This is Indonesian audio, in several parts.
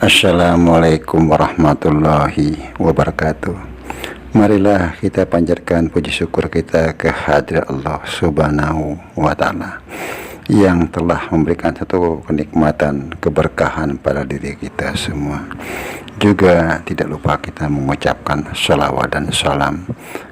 Assalamualaikum warahmatullahi wabarakatuh. Marilah kita panjatkan puji syukur kita kehadirat Allah Subhanahu wa Ta'ala yang telah memberikan satu kenikmatan, keberkahan pada diri kita semua. Juga tidak lupa kita mengucapkan salawat dan salam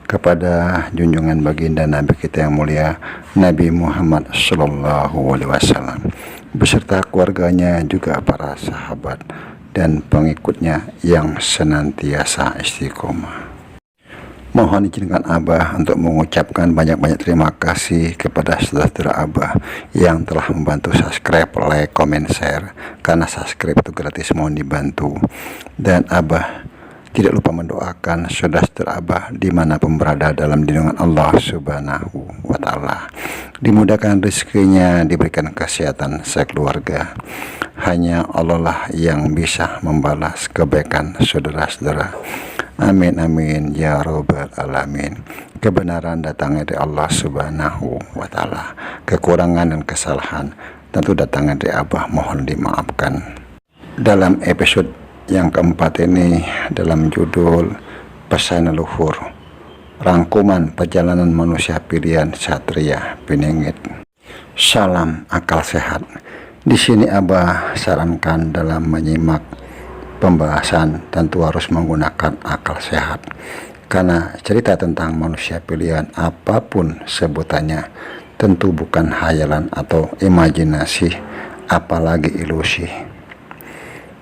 kepada junjungan baginda Nabi kita yang mulia, Nabi Muhammad Sallallahu Alaihi Wasallam, beserta keluarganya, juga para sahabat dan pengikutnya yang senantiasa istiqomah. Mohon izinkan Abah untuk mengucapkan banyak-banyak terima kasih kepada saudara-saudara Abah yang telah membantu subscribe, like, comment, share. Karena subscribe itu gratis, mohon dibantu. Dan Abah tidak lupa mendoakan saudara-saudara Abah dimanapun berada dalam lindungan Allah Subhanahu wa Ta'ala, dimudahkan rezekinya, diberikan kesehatan sekeluarga. Hanya Allah lah yang bisa membalas kebaikan saudara-saudara. Amin amin ya robbal alamin. Kebenaran datangnya dari Allah Subhanahu wa Ta'ala. Kekurangan dan kesalahan tentu datangnya dari Abah, mohon dimaafkan. Dalam episode yang keempat ini, dalam judul Pesan Leluhur, rangkuman perjalanan manusia pilihan Satria Piningit. Salam akal sehat. Di sini Abah sarankan dalam menyimak pembahasan tentu harus menggunakan akal sehat, karena cerita tentang manusia pilihan apapun sebutannya tentu bukan hayalan atau imajinasi, apalagi ilusi.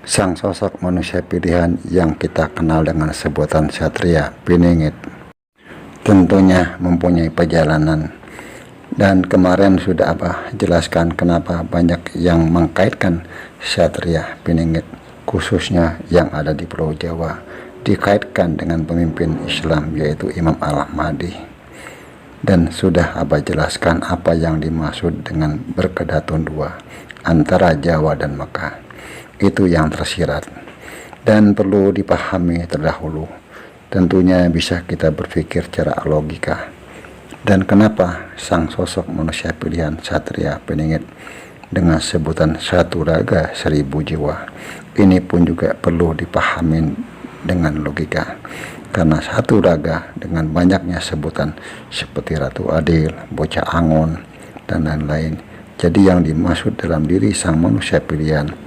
Sang sosok manusia pilihan yang kita kenal dengan sebutan Satria Piningit tentunya mempunyai perjalanan, dan kemarin sudah Abah jelaskan kenapa banyak yang mengkaitkan Satria Piningit, khususnya yang ada di Pulau Jawa, dikaitkan dengan pemimpin Islam yaitu Imam Al-Mahdi. Dan sudah Abah jelaskan apa yang dimaksud dengan berkedatun dua antara Jawa dan Mekah. Itu yang tersirat dan perlu dipahami terdahulu. Tentunya bisa kita berpikir secara logika. Dan kenapa sang sosok manusia pilihan Satria Piningit dengan sebutan satu raga 1000 jiwa, ini pun juga perlu dipahami dengan logika, karena satu raga dengan banyaknya sebutan seperti Ratu Adil, Bocah Angon, dan lain-lain. Jadi yang dimaksud dalam diri sang manusia pilihan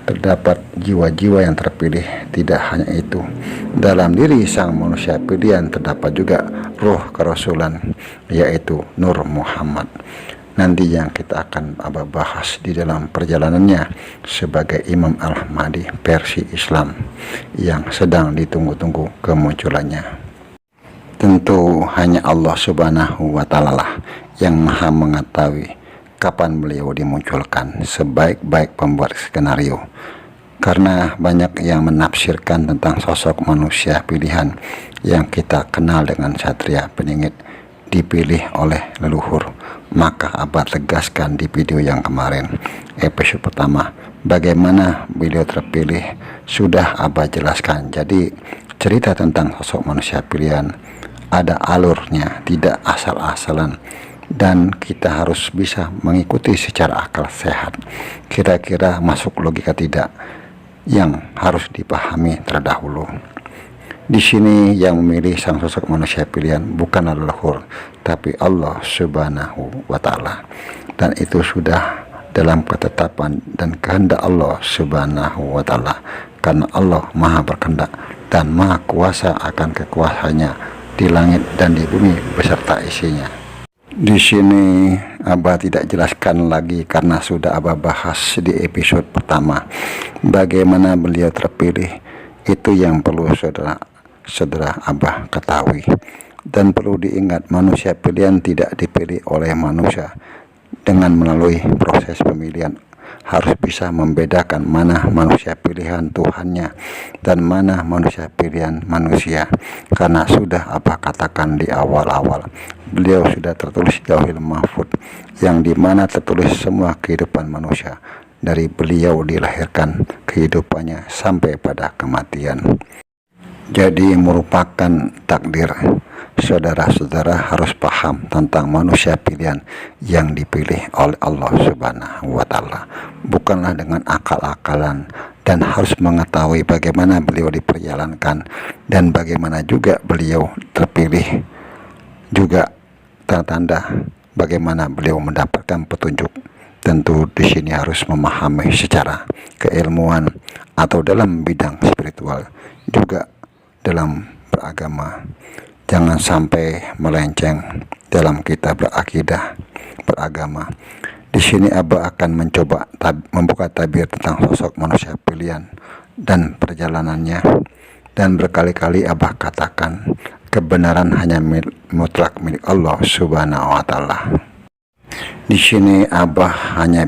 terdapat jiwa-jiwa yang terpilih. Tidak hanya itu, dalam diri sang manusia pilihan terdapat juga roh kerasulan, yaitu Nur Muhammad. Nanti yang kita akan Abah bahas di dalam perjalanannya sebagai Imam Al-Mahdi versi Islam yang sedang ditunggu-tunggu kemunculannya. Tentu hanya Allah Subhanahu wa Ta'ala lah yang maha mengetahui kapan beliau dimunculkan sebaik-baik pembuat skenario, karena banyak yang menafsirkan tentang sosok manusia pilihan yang kita kenal dengan Satria Piningit dipilih oleh leluhur. Maka Abah tegaskan di video yang kemarin, episode pertama, bagaimana beliau terpilih sudah Abah jelaskan. Jadi cerita tentang sosok manusia pilihan ada alurnya, tidak asal-asalan, dan kita harus bisa mengikuti secara akal sehat. Kira-kira masuk logika tidak, yang harus dipahami terdahulu. Di sini yang memilih sang sosok manusia pilihan bukanlah leluhur, tapi Allah Subhanahu wa Ta'ala. Dan itu sudah dalam ketetapan dan kehendak Allah Subhanahu wa Ta'ala, karena Allah maha berkehendak dan maha kuasa akan kekuasaannya di langit dan di bumi beserta isinya. Di sini Abah tidak jelaskan lagi karena sudah Abah bahas di episode pertama bagaimana beliau terpilih. Itu yang perlu saudara Abah ketahui. Dan perlu diingat, manusia pilihan tidak dipilih oleh manusia. Dengan melalui proses pemilihan harus bisa membedakan mana manusia pilihan Tuhannya dan mana manusia pilihan manusia. Karena sudah Abah katakan di awal-awal, beliau sudah tertulis di Lauhul Mahfuz, yang dimana tertulis semua kehidupan manusia, dari beliau dilahirkan, kehidupannya sampai pada kematian. Jadi merupakan takdir. Saudara-saudara harus paham tentang manusia pilihan yang dipilih oleh Allah Subhanahu wa Ta'ala, bukanlah dengan akal-akalan dan harus mengetahui bagaimana beliau diperjalankan dan bagaimana juga beliau terpilih, juga tanda-tanda bagaimana beliau mendapatkan petunjuk. Tentu di sini harus memahami secara keilmuan atau dalam bidang spiritual, juga dalam beragama. Jangan sampai melenceng dalam kita berakidah, beragama. Di sini Abah akan mencoba membuka tabir tentang sosok manusia pilihan dan perjalanannya, dan berkali-kali Abah katakan kebenaran hanya mutlak milik Allah Subhanahu wa Ta'ala. Di sini Abah hanya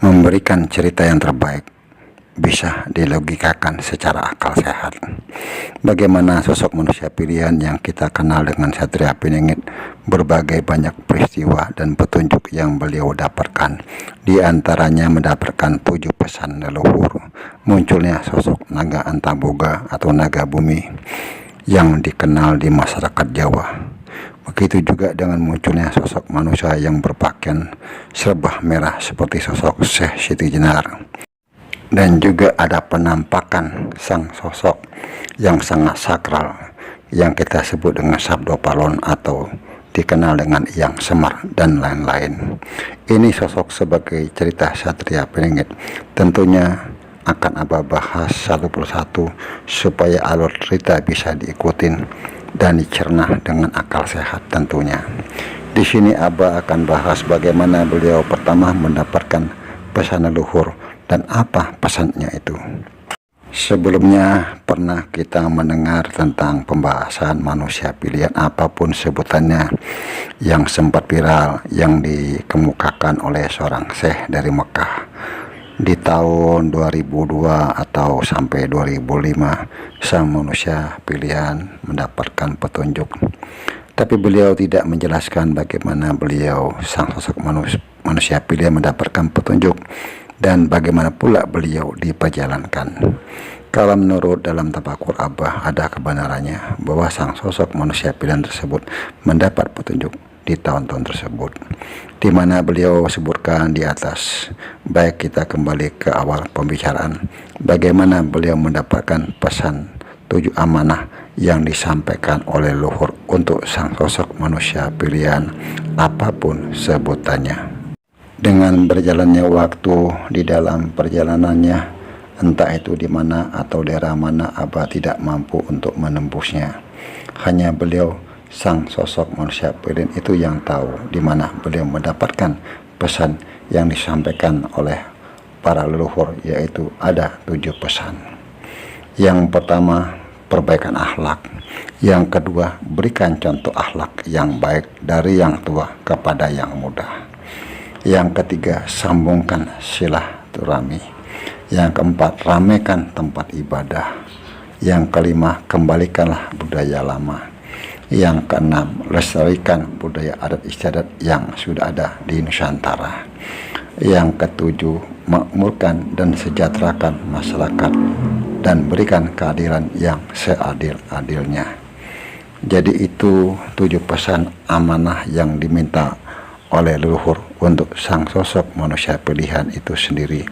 memberikan cerita yang terbaik, bisa dilogikakan secara akal sehat. Bagaimana sosok manusia pilihan yang kita kenal dengan Satria Piningit, berbagai banyak peristiwa dan petunjuk yang beliau dapatkan. Di antaranya mendapatkan 7 pesan leluhur, munculnya sosok naga Antaboga atau naga bumi yang dikenal di masyarakat Jawa. Begitu juga dengan munculnya sosok manusia yang berpakaian serba merah seperti sosok Syekh Siti Jenar. Dan juga ada penampakan sang sosok yang sangat sakral yang kita sebut dengan Sabdo Palon atau dikenal dengan Hyang Semar dan lain-lain. Ini sosok sebagai cerita Satria Piningit. Tentunya akan Abah bahas satu persatu supaya alur cerita bisa diikutin dan dicerna dengan akal sehat tentunya. Di sini Abah akan bahas bagaimana beliau pertama mendapatkan pesan leluhur dan apa pesannya itu. Sebelumnya pernah kita mendengar tentang pembahasan manusia pilihan apapun sebutannya yang sempat viral yang dikemukakan oleh seorang syekh dari Mekah di tahun 2002 atau sampai 2005. Sang manusia pilihan mendapatkan petunjuk, tapi beliau tidak menjelaskan bagaimana beliau sang sosok manusia pilihan mendapatkan petunjuk dan bagaimana pula beliau diperjalankan. Kalau menurut dalam tafakur Abah ada kebenarannya bahwa sang sosok manusia pilihan tersebut mendapat petunjuk di tahun-tahun tersebut, di mana beliau sebutkan di atas. Baik, kita kembali ke awal pembicaraan bagaimana beliau mendapatkan pesan 7 amanah yang disampaikan oleh leluhur untuk sang sosok manusia pilihan apapun sebutannya. Dengan berjalannya waktu di dalam perjalanannya, entah itu di mana atau daerah mana, Abah tidak mampu untuk menembusnya. Hanya beliau sang sosok manusia pilihan itu yang tahu di mana beliau mendapatkan pesan yang disampaikan oleh para leluhur, yaitu ada 7 pesan. Yang pertama, perbaikan akhlak. Yang kedua, berikan contoh akhlak yang baik dari yang tua kepada yang muda. Yang ketiga, sambungkan silaturahmi. Yang keempat, ramaikan tempat ibadah. Yang kelima, kembalikanlah budaya lama. Yang keenam, lestarikan budaya adat istiadat yang sudah ada di Nusantara. Yang ketujuh, makmurkan dan sejahterakan masyarakat dan berikan keadilan yang seadil-adilnya. Jadi itu 7 pesan amanah yang diminta oleh leluhur untuk sang sosok manusia pilihan itu sendiri.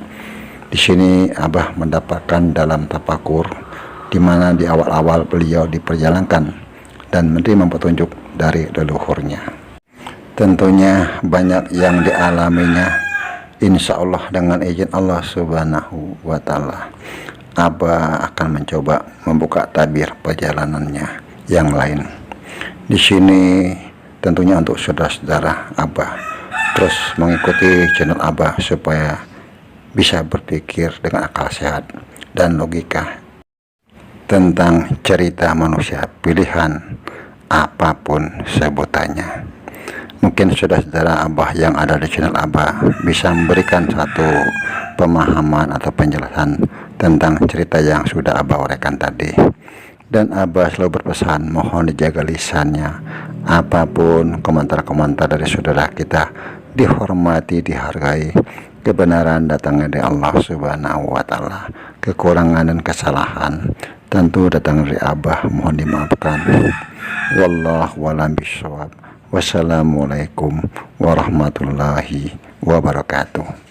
Di sini Abah mendapatkan dalam tafakur di mana di awal-awal beliau diperjalankan dan menerima petunjuk dari leluhurnya. Tentunya banyak yang dialaminya, insya Allah dengan izin Allah Subhanahu wa Ta'ala. Abah akan mencoba membuka tabir perjalanannya yang lain. Di sini tentunya untuk saudara-saudara Abah terus mengikuti channel Abah supaya bisa berpikir dengan akal sehat dan logika tentang cerita manusia pilihan apapun sebutannya. Mungkin saudara-saudara Abah yang ada di channel Abah bisa memberikan satu pemahaman atau penjelasan tentang cerita yang sudah Abah uraikan tadi. Dan Abah selalu berpesan, mohon dijaga lisannya. Apapun komentar-komentar dari saudara kita dihormati, dihargai. Kebenaran datangnya dari Allah Subhanahu wa Ta'ala. Kekurangan dan kesalahan tentu datang dari Abah, mohon dimaafkan. Wallahu a'lam bishawab. Wassalamualaikum warahmatullahi wabarakatuh.